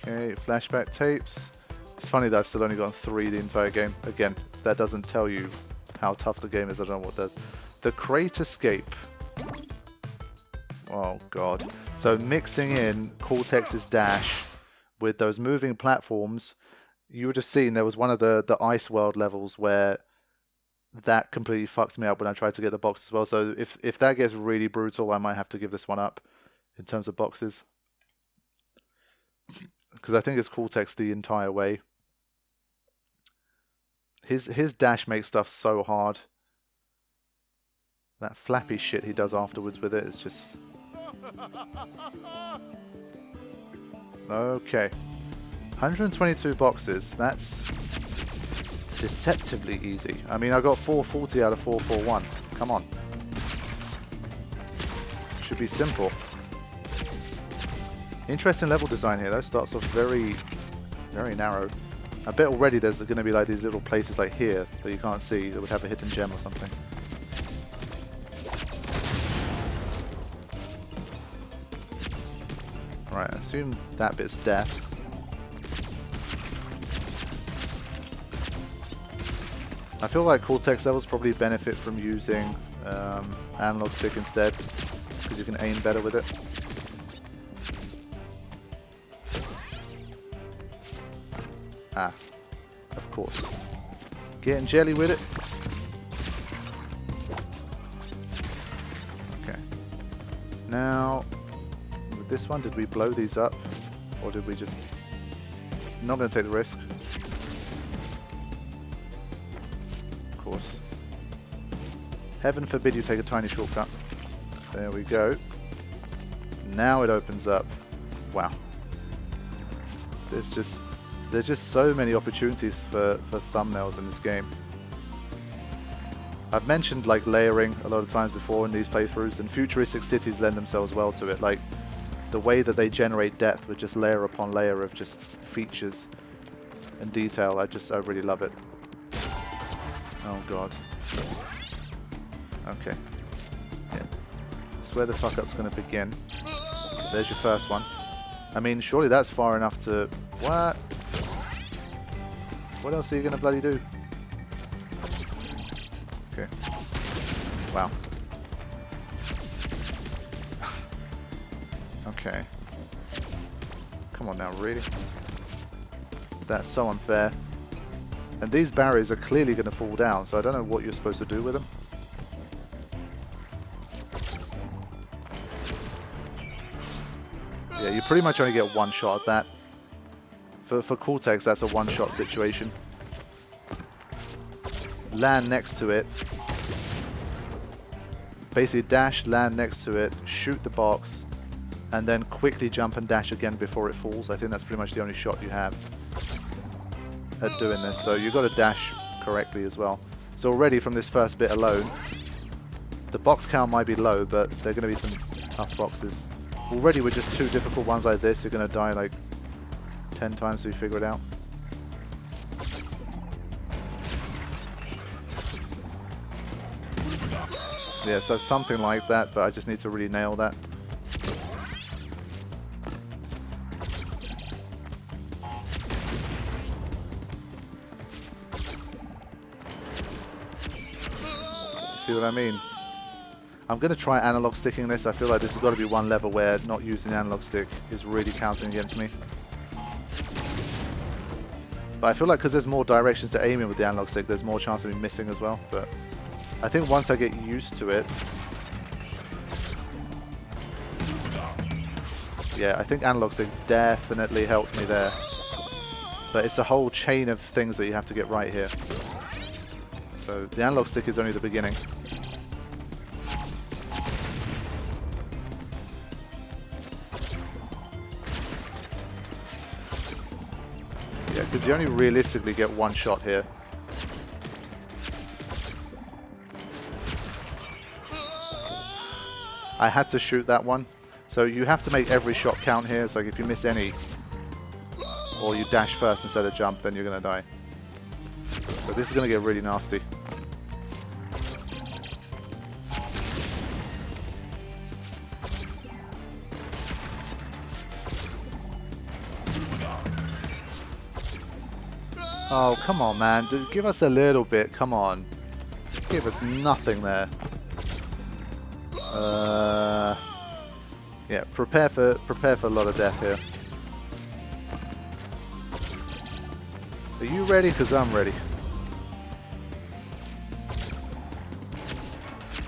Okay, flashback tapes. It's funny that I've still only gotten 3 the entire game. Again, that doesn't tell you how tough the game is. I don't know what does. The Crate Escape. Oh god. So mixing in Cortex's dash with those moving platforms, you would have seen there was one of the Ice World levels where that completely fucked me up when I tried to get the box as well. So if that gets really brutal, I might have to give this one up in terms of boxes. Because I think it's Cortex the entire way. His dash makes stuff so hard. That flappy shit he does afterwards with it is just... Okay. 122 boxes. That's deceptively easy. I mean, I got 440 out of 441. Come on. Should be simple. Interesting level design here though. Starts off very, very narrow. I bet already there's going to be like these little places like here that you can't see that would have a hidden gem or something. Right, I assume that bit's death. I feel like Cortex levels probably benefit from using analog stick instead, because you can aim better with it. Ah, of course. Getting jelly with it. Okay. Now, with this one, did we blow these up? Or did we just... Not going to take the risk. Of course. Heaven forbid you take a tiny shortcut. There we go. Now it opens up. Wow. There's just so many opportunities for thumbnails in this game. I've mentioned like layering a lot of times before in these playthroughs, and futuristic cities lend themselves well to it. Like the way that they generate depth with just layer upon layer of just features and detail. I really love it. Oh god. Okay. Yeah. That's where the fuck up's gonna begin. There's your first one. I mean, surely that's far enough to... What? What else are you going to bloody do? Okay. Wow. Okay. Come on now, really? That's so unfair. And these barriers are clearly going to fall down, so I don't know what you're supposed to do with them. Yeah, you pretty much only get one shot at that. For Cortex, that's a one-shot situation. Land next to it. Basically dash, land next to it, shoot the box, and then quickly jump and dash again before it falls. I think that's pretty much the only shot you have at doing this. So you've got to dash correctly as well. So already from this first bit alone, the box count might be low, but they're going to be some tough boxes. Already with just 2 difficult ones like this, you're going to die like 10 times till you figure it out. Yeah, so something like that, but I just need to really nail that. See what I mean? I'm going to try analog sticking this. I feel like this has got to be one level where not using the analog stick is really counting against me. But I feel like because there's more directions to aim in with the analog stick, there's more chance of me missing as well. But I think once I get used to it... Yeah, I think analog stick definitely helped me there. But it's a whole chain of things that you have to get right here. So the analog stick is only the beginning. Yeah, because you only realistically get one shot here. I had to shoot that one. So you have to make every shot count here. It's like if you miss any, or you dash first instead of jump, then you're going to die. So this is going to get really nasty. Oh, come on, man. Give us a little bit. Come on. Give us nothing there. Yeah, prepare for a lot of death here. Are you ready? Because I'm ready.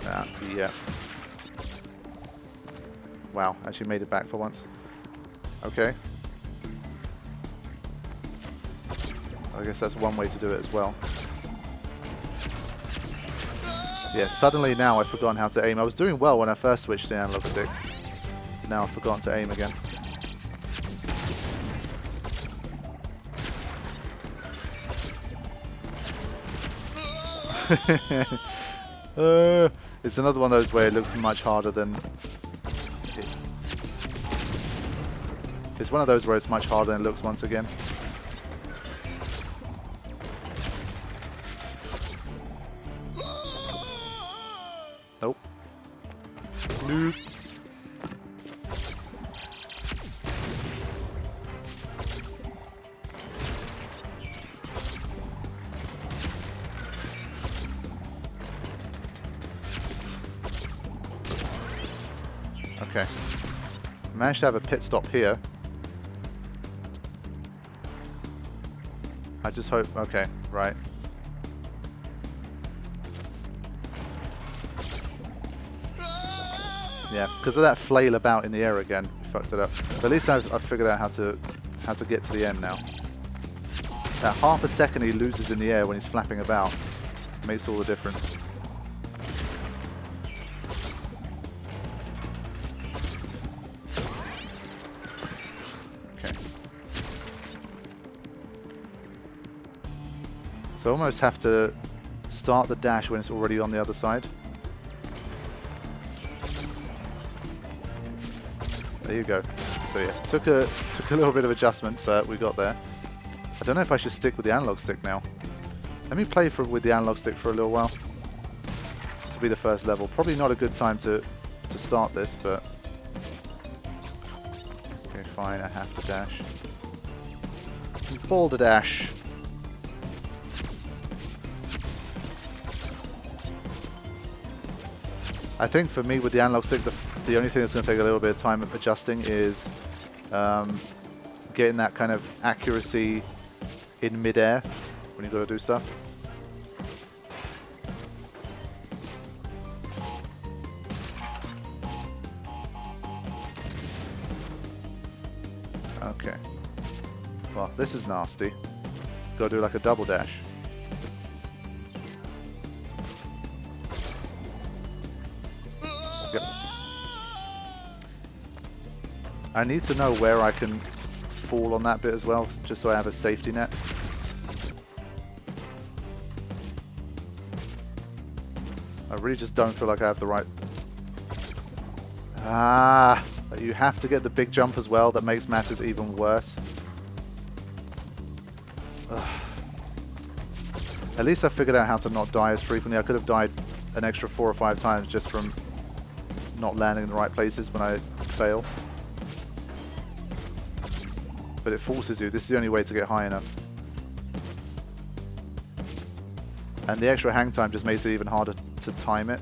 Ah, yeah. Wow, actually made it back for once. Okay. I guess that's one way to do it as well. Yeah, suddenly now I've forgotten how to aim. I was doing well when I first switched to the analog stick. Now I've forgotten to aim again. It's another one of those where it looks much harder than... It's one of those where it's much harder than it looks once again. Nope. Nope. Okay. Managed to have a pit stop here. I just hope... Okay, right. Yeah, because of that flail about in the air again, fucked it up. But at least I've figured out how to get to the end now. That half a second he loses in the air when he's flapping about makes all the difference. Okay. So I almost have to start the dash when it's already on the other side. There you go. So yeah, took a little bit of adjustment, but we got there. I don't know if I should stick with the analog stick now. Let me play with the analog stick for a little while. This will be the first level. Probably not a good time to start this, but... Okay, fine, I have to dash. Ball to dash. I think for me with the analog stick, the only thing that's going to take a little bit of time adjusting is getting that kind of accuracy in mid-air when you've got to do stuff. Okay. Well, this is nasty. Got to do like a double dash. Yep. I need to know where I can fall on that bit as well, just so I have a safety net. I really just don't feel like I have the right... Ah, you have to get the big jump as well. That makes matters even worse. Ugh. At least I figured out how to not die as frequently. I could have died an extra 4 or 5 times just from not landing in the right places when I fail. But it forces you. This is the only way to get high enough. And the extra hang time just makes it even harder to time it.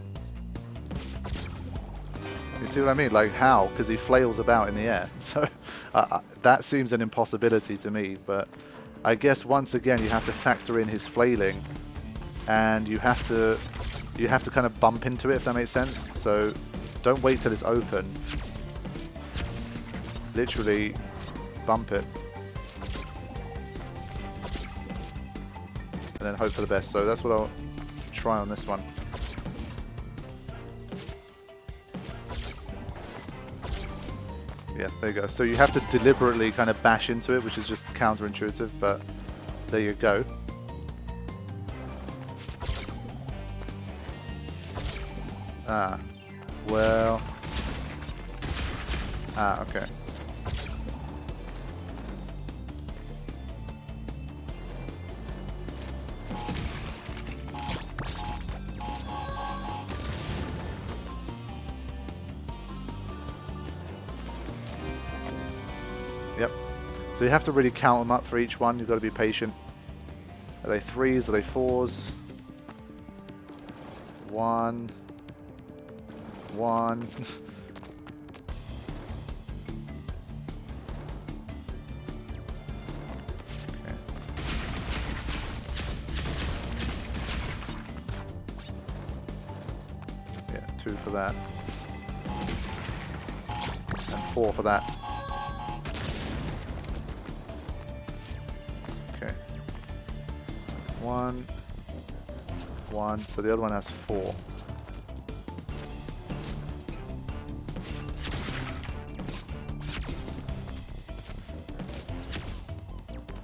You see what I mean? Like, how? Because he flails about in the air. So that seems an impossibility to me. But I guess once again you have to factor in his flailing, and you have to kind of bump into it, if that makes sense. So don't wait till it's open. Literally bump it. And then hope for the best. So that's what I'll try on this one. Yeah, there you go. So you have to deliberately kind of bash into it, which is just counterintuitive, but there you go. Ah, well. Ah, okay. Yep. So you have to really count them up for each one. You've got to be patient. Are they 3s? Are they 4s? 1. 1. Okay. Yeah, 2 for that. And 4 for that. Okay. 1. 1. So the other one has 4.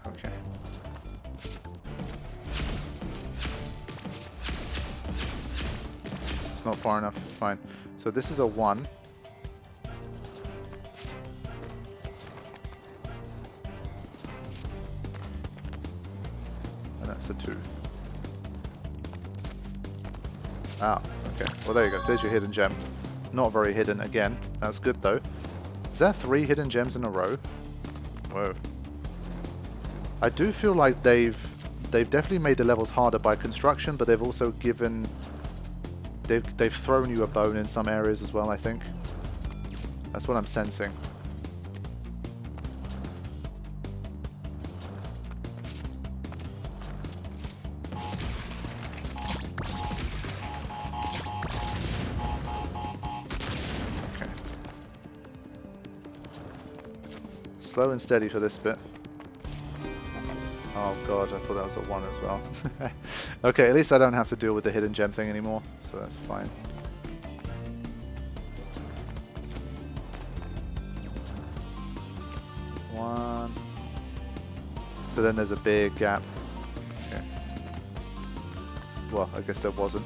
Okay. It's not far enough. Fine. So this is a 1. And that's a 2. Ah, okay. Well, there you go. There's your hidden gem. Not very hidden again. That's good, though. Is that 3 hidden gems in a row? Whoa. I do feel like they've definitely made the levels harder by construction, but they've also given... They've thrown you a bone in some areas as well, I think. That's what I'm sensing. Slow and steady for this bit. Oh god, I thought that was a 1 as well. Okay, at least I don't have to deal with the hidden gem thing anymore, so that's fine. One. So then there's a big gap. Okay. Well, I guess there wasn't.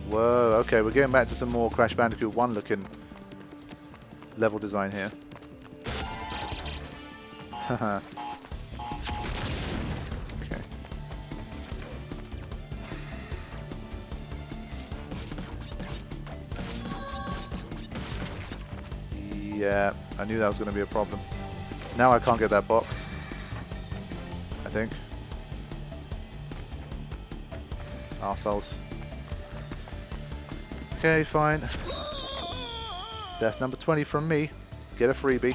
Whoa, okay, we're getting back to some more Crash Bandicoot 1 looking level design here. Haha. Okay. Yeah, I knew that was going to be a problem. Now I can't get that box, I think. Arseholes. Okay, fine. Death number 20 from me. Get a freebie.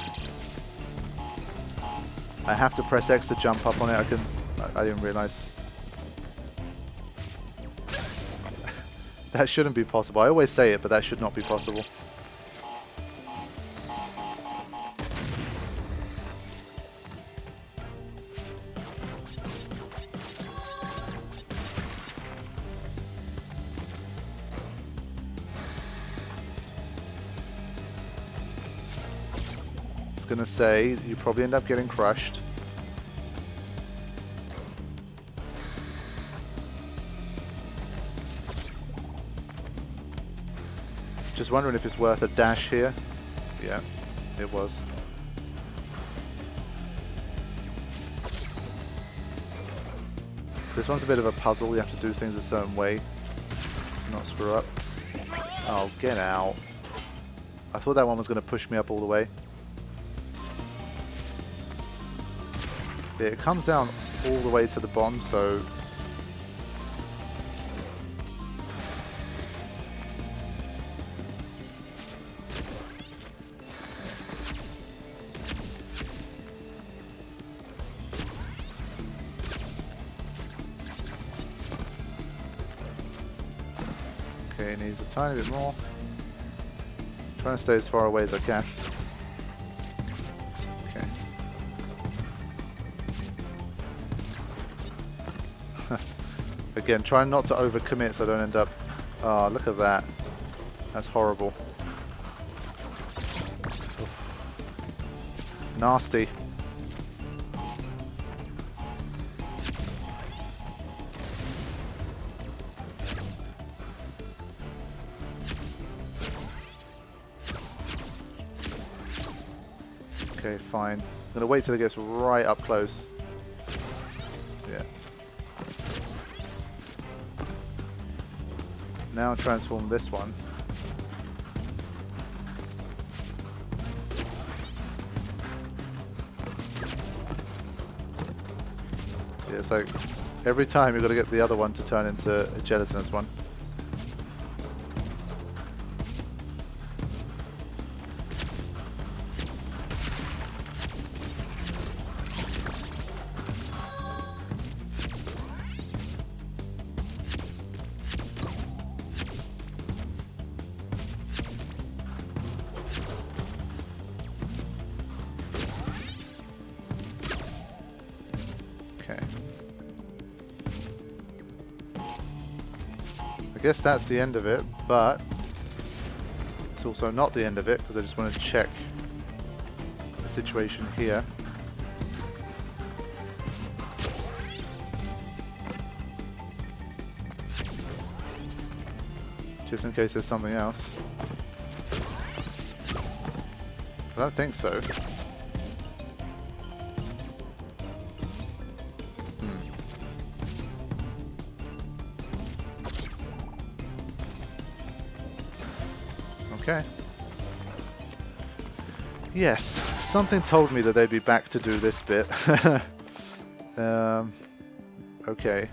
I have to press X to jump up on it. I didn't realize. That shouldn't be possible. I always say it, but that should not be possible. Gonna say you probably end up getting crushed. Just wondering if it's worth a dash here. Yeah, it was. This one's a bit of a puzzle. You have to do things a certain way, not screw up. Oh, get out. I thought that one was going to push me up all the way. It comes down all the way to the bottom, so... Okay, it needs a tiny bit more. I'm trying to stay as far away as I can. Again, trying not to overcommit so I don't end up... Oh, look at that. That's horrible. Nasty. Okay, fine. I'm going to wait till it gets right up close. Yeah. Now transform this one. It's like every time you've got to get the other one to turn into a gelatinous one. I guess that's the end of it, but it's also not the end of it because I just want to check the situation here. Just in case there's something else. I don't think so. Okay. Yes, something told me that they'd be back to do this bit. Okay.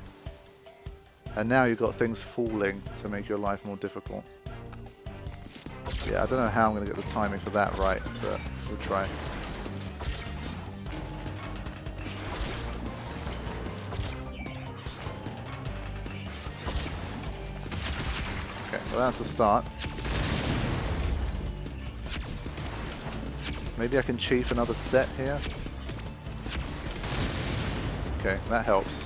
And now you've got things falling to make your life more difficult. Yeah, I don't know how I'm going to get the timing for that right, but we'll try. Okay, well that's the start. Maybe I can chief another set here. Okay, that helps.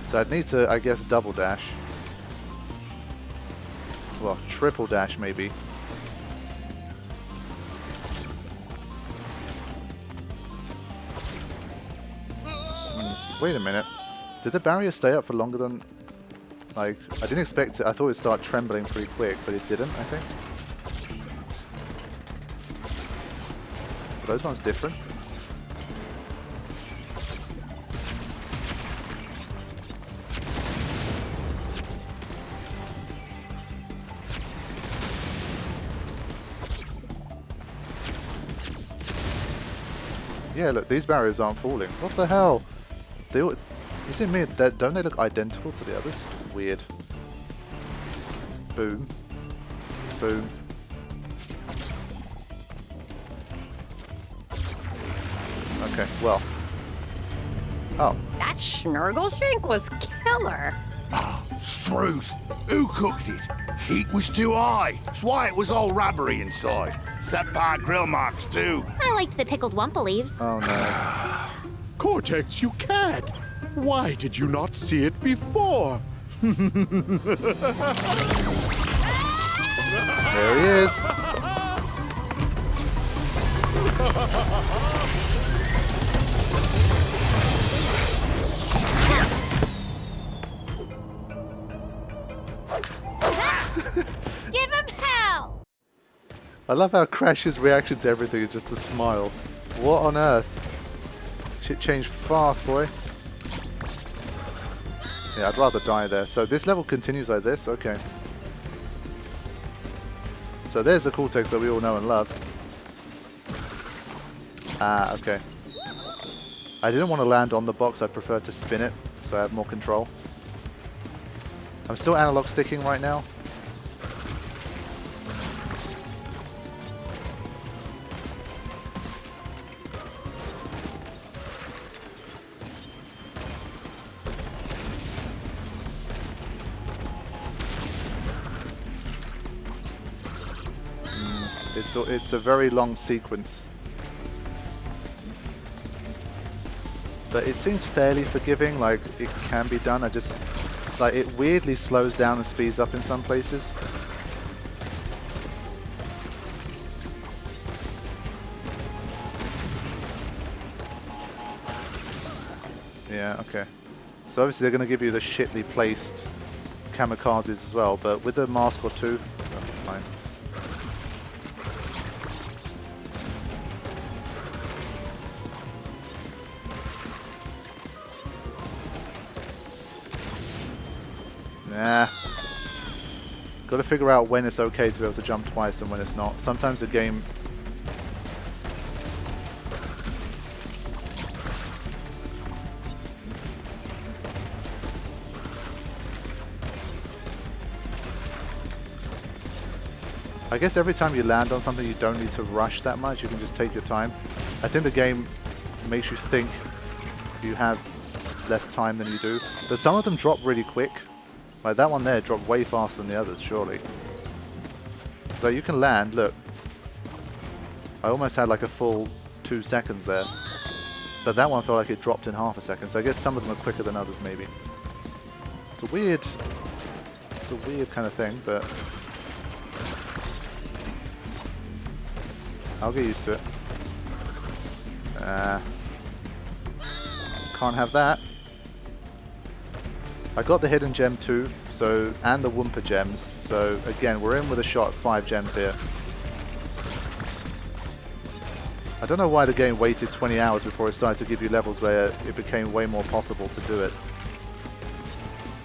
So I'd need to, I guess, double dash. Well, triple dash maybe. Wait a minute. Did the barrier stay up for longer than... Like, I didn't expect it. I thought it'd start trembling pretty quick, but it didn't, I think. Those ones different. Yeah, look, these barriers aren't falling. What the hell? They all, is it me? Don't they look identical to the others? Weird. Boom. Boom. Okay, well. Oh. That Schnurgleshank was killer. Ah, Struth. Who cooked it? Heat was too high. That's why it was all rubbery inside. Set part grill marks too. I liked the pickled wumpa leaves. Oh no. Cortex, you can't. Why did you not see it before? There he is. Give him hell! I love how Crash's reaction to everything is just a smile. What on earth? Shit changed fast, boy. Yeah, I'd rather die there. So this level continues like this? Okay. So there's the Cortex that we all know and love. Ah, okay. I didn't want to land on the box, I preferred to spin it, so I have more control. I'm still analog sticking right now. It's a very long sequence. But it seems fairly forgiving, like it can be done. I just, like, it weirdly slows down and speeds up in some places. Yeah, okay. So obviously they're going to give you the shitly placed kamikazes as well, but with a mask or two, that'll be fine. Nah. Got to figure out when it's okay to be able to jump twice and when it's not. Sometimes the game... I guess every time you land on something, you don't need to rush that much. You can just take your time. I think the game makes you think you have less time than you do. But some of them drop really quick. Like that one there dropped way faster than the others, surely. So you can land, look. I almost had like a full 2 seconds there. But that one felt like it dropped in half a second. So I guess some of them are quicker than others, maybe. It's a weird kind of thing, but I'll get used to it. Can't have that. I got the hidden gem too, so, and the Wumpa gems. So again, we're in with a shot at 5 gems here. I don't know why the game waited 20 hours before it started to give you levels where it became way more possible to do it.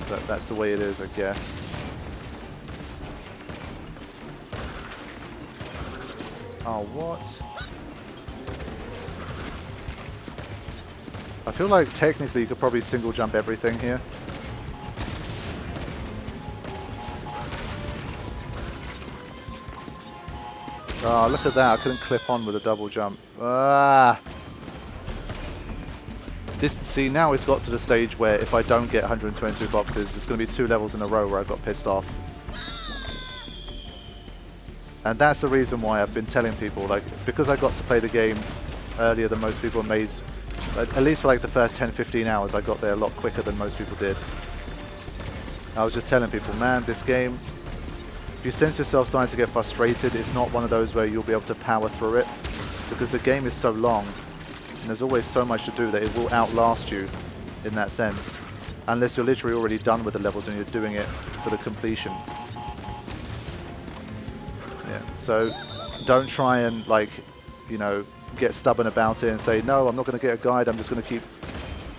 But that's the way it is, I guess. Oh, what? I feel like technically you could probably single jump everything here. Oh, look at that. I couldn't clip on with a double jump. Ah! See, now it's got to the stage where if I don't get 122 boxes, it's going to be 2 levels in a row where I got pissed off. And that's the reason why I've been telling people, like, because I got to play the game earlier than most people made, at least for like the first 10-15 hours, I got there a lot quicker than most people did. I was just telling people, man, this game, if you sense yourself starting to get frustrated, it's not one of those where you'll be able to power through it, because the game is so long, and there's always so much to do that it will outlast you in that sense, unless you're literally already done with the levels and you're doing it for the completion. Yeah, so don't try and, like, you know, get stubborn about it and say, no, I'm not going to get a guide, I'm just going to keep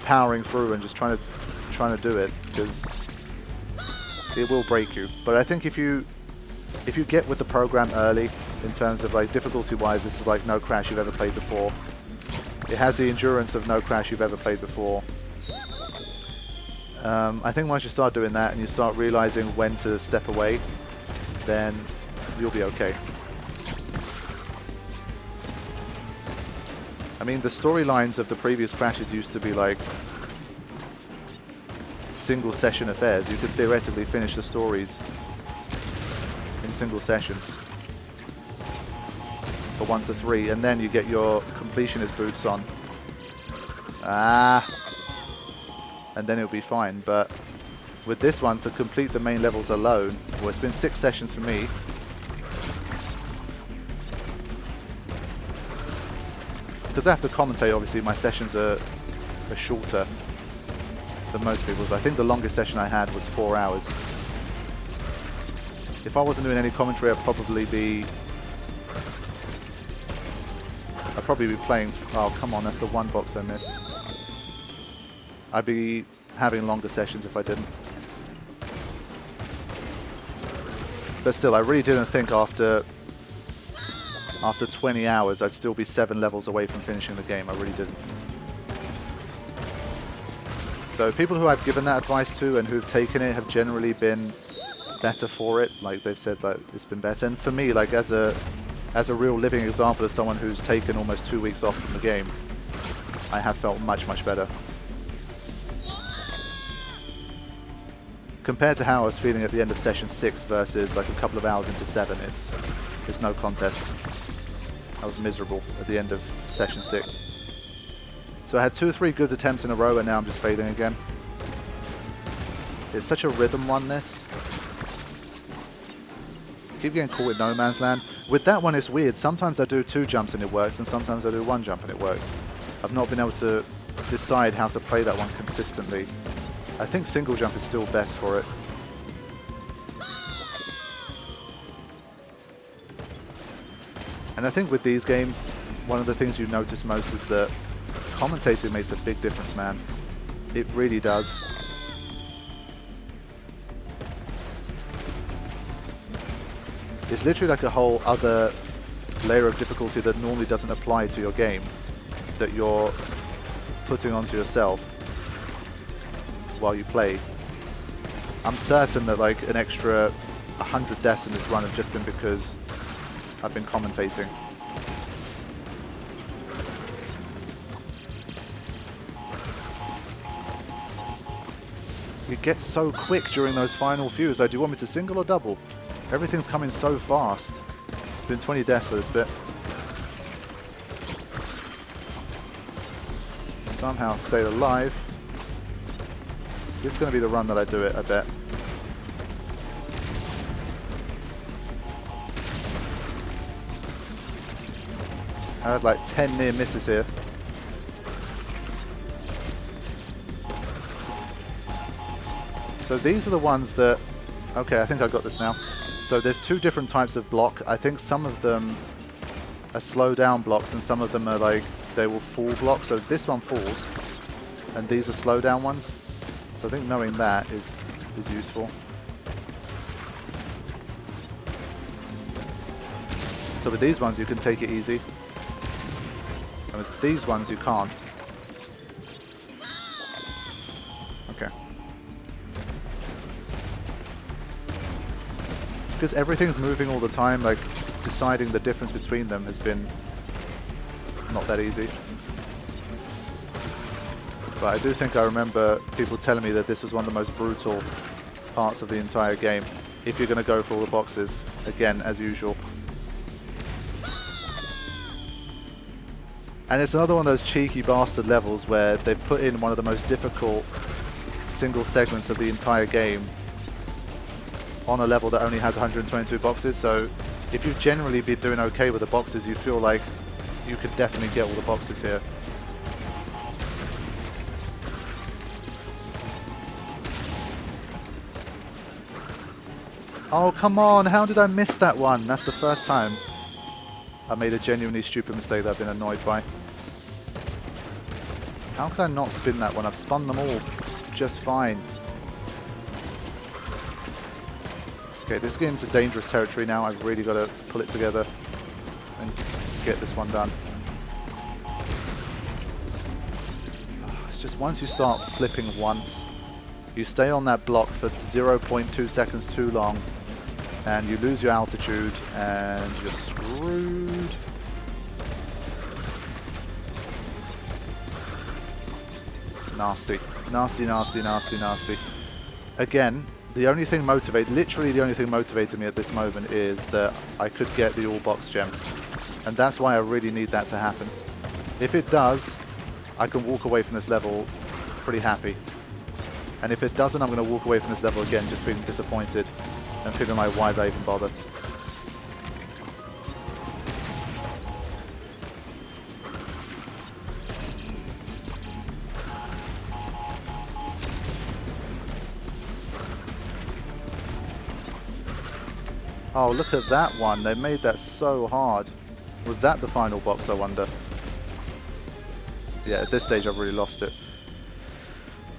powering through and just trying to do it, because it will break you. But I think if you get with the program early, in terms of like difficulty-wise, this is like no Crash you've ever played before. It has the endurance of no Crash you've ever played before. I think once you start doing that and you start realizing when to step away, then you'll be okay. I mean, the storylines of the previous Crashes used to be like single session affairs. You could theoretically finish the stories in single sessions for 1 to 3, and then you get your completionist boots on. And then it'll be fine. But with this one, to complete the main levels alone, well, it's been 6 sessions for me. Because I have to commentate, obviously, my sessions are shorter than most people's. I think the longest session I had was 4 hours. If I wasn't doing any commentary, I'd probably be playing... Oh, come on, that's the one box I missed. I'd be having longer sessions if I didn't. But still, I really didn't think after 20 hours I'd still be 7 levels away from finishing the game. I really didn't. So people who I've given that advice to and who've taken it have generally been better for it. Like, they've said that it's been better. And for me, like, as a real living example of someone who's taken almost 2 weeks off from the game, I have felt much, much better. Compared to how I was feeling at the end of session 6 versus like a couple of hours into 7, it's no contest. I was miserable at the end of session 6. So I had 2 or 3 good attempts in a row, and now I'm just failing again. It's such a rhythm one, this. Keep getting caught with no man's land. With that one, it's weird. Sometimes I do 2 jumps and it works, and sometimes I do 1 jump and it works. I've not been able to decide how to play that one consistently. I think single jump is still best for it. And I think with these games, one of the things you notice most is that commentating makes a big difference, man. It really does. It's literally like a whole other layer of difficulty that normally doesn't apply to your game, that you're putting onto yourself while you play. I'm certain that like an extra 100 deaths in this run have just been because I've been commentating. It gets so quick during those final few. So do you want me to single or double? Everything's coming so fast. It's been 20 deaths for this bit. Somehow stayed alive. This is going to be the run that I do it, I bet. I had like 10 near misses here. So these are the ones that... Okay, I think I got this now. So there's two different types of block. I think some of them are slow down blocks and some of them are like, they will fall blocks. So this one falls and these are slow down ones. So I think knowing that is useful. So with these ones you can take it easy. And with these ones you can't. Okay. Because everything's moving all the time, like deciding the difference between them has been not that easy. But I do think I remember people telling me that this was one of the most brutal parts of the entire game. If you're going to go for all the boxes, again, as usual. And it's another one of those cheeky bastard levels where they've put in one of the most difficult single segments of the entire game on a level that only has 122 boxes. So if you've generally been doing okay with the boxes, you feel like you could definitely get all the boxes here. Oh, come on. How did I miss that one? That's the first time I made a genuinely stupid mistake that I've been annoyed by. How could I not spin that one? I've spun them all just fine. Okay, this is getting into dangerous territory now. I've really got to pull it together and get this one done. It's just once you start slipping once, you stay on that block for 0.2 seconds too long, and you lose your altitude, and you're screwed. Nasty. Nasty, nasty, nasty, nasty. Again, the only thing literally the only thing motivating me at this moment is that I could get the all box gem. And that's why I really need that to happen. If it does, I can walk away from this level pretty happy. And if it doesn't, I'm going to walk away from this level again just feeling disappointed and feeling like, why did I even bother? Oh, look at that one. They made that so hard. Was that the final box, I wonder? Yeah, at this stage I've really lost it.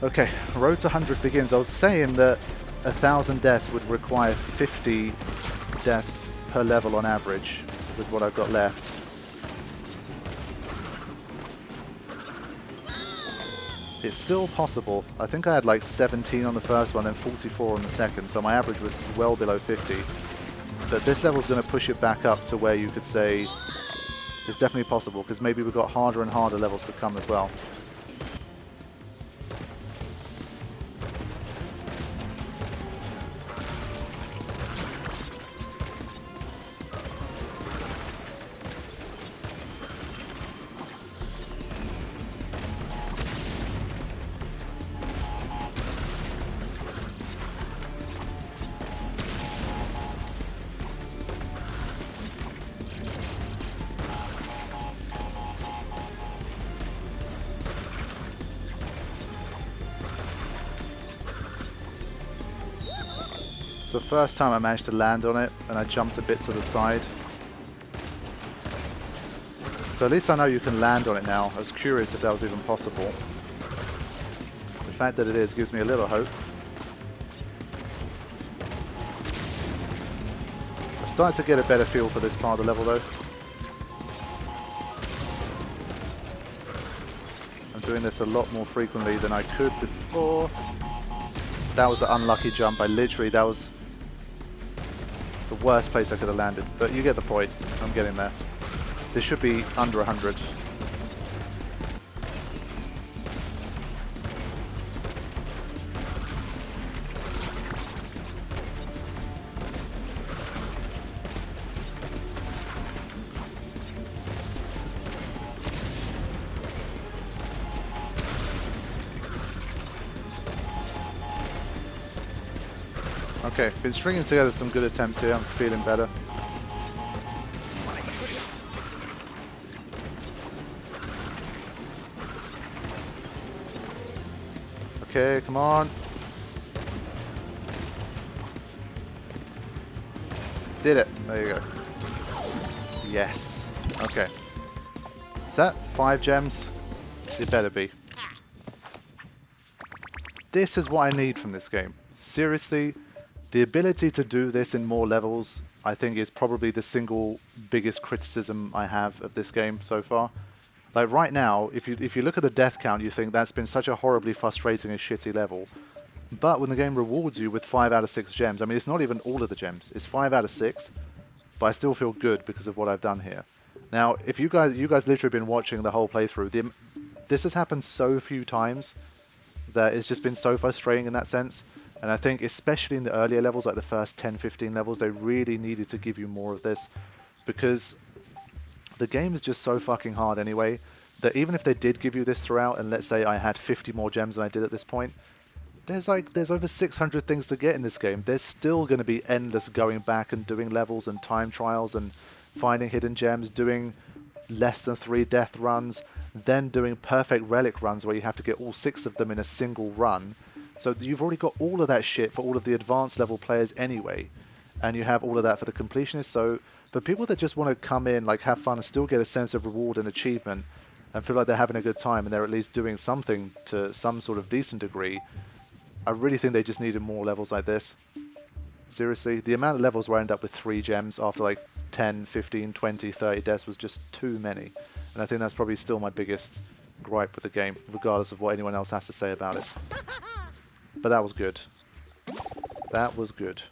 Okay, road to 100 begins. I was saying that 1,000 deaths would require 50 deaths per level on average with what I've got left. It's still possible. I think I had like 17 on the first one, then 44 on the second, so my average was well below 50. But this level's going to push it back up to where you could say it's definitely possible, because maybe we've got harder and harder levels to come as well. The first time I managed to land on it, and I jumped a bit to the side. So at least I know you can land on it now. I was curious if that was even possible. The fact that it is gives me a little hope. I've started to get a better feel for this part of the level though. I'm doing this a lot more frequently than I could before. That was an unlucky jump. That was The worst place I could have landed, but you get the point. I'm getting there. This should be under 100. Okay, been stringing together some good attempts here. I'm feeling better. Okay, come on. Did it. There you go. Yes. Okay. Is that 5 gems? It better be. This is what I need from this game. Seriously. The ability to do this in more levels, I think, is probably the single biggest criticism I have of this game so far. Like right now, if you look at the death count, you think that's been such a horribly frustrating and shitty level. But when the game rewards you with 5 out of 6 gems, I mean, it's not even all of the gems. It's 5 out of 6, but I still feel good because of what I've done here. Now, if you guys literally been watching the whole playthrough, this has happened so few times that it's just been so frustrating in that sense. And I think especially in the earlier levels, like the first 10-15 levels, they really needed to give you more of this. Because the game is just so fucking hard anyway, that even if they did give you this throughout, and let's say I had 50 more gems than I did at this point, there's over 600 things to get in this game. There's still going to be endless going back and doing levels and time trials and finding hidden gems, doing less than 3 death runs, then doing perfect relic runs where you have to get all 6 of them in a single run. So you've already got all of that shit for all of the advanced level players anyway, and you have all of that for the completionists. So for people that just want to come in, like have fun and still get a sense of reward and achievement and feel like they're having a good time and they're at least doing something to some sort of decent degree, I really think they just needed more levels like this. Seriously, the amount of levels where I end up with 3 gems after like 10, 15, 20, 30 deaths was just too many. And I think that's probably still my biggest gripe with the game, regardless of what anyone else has to say about it. But that was good. That was good.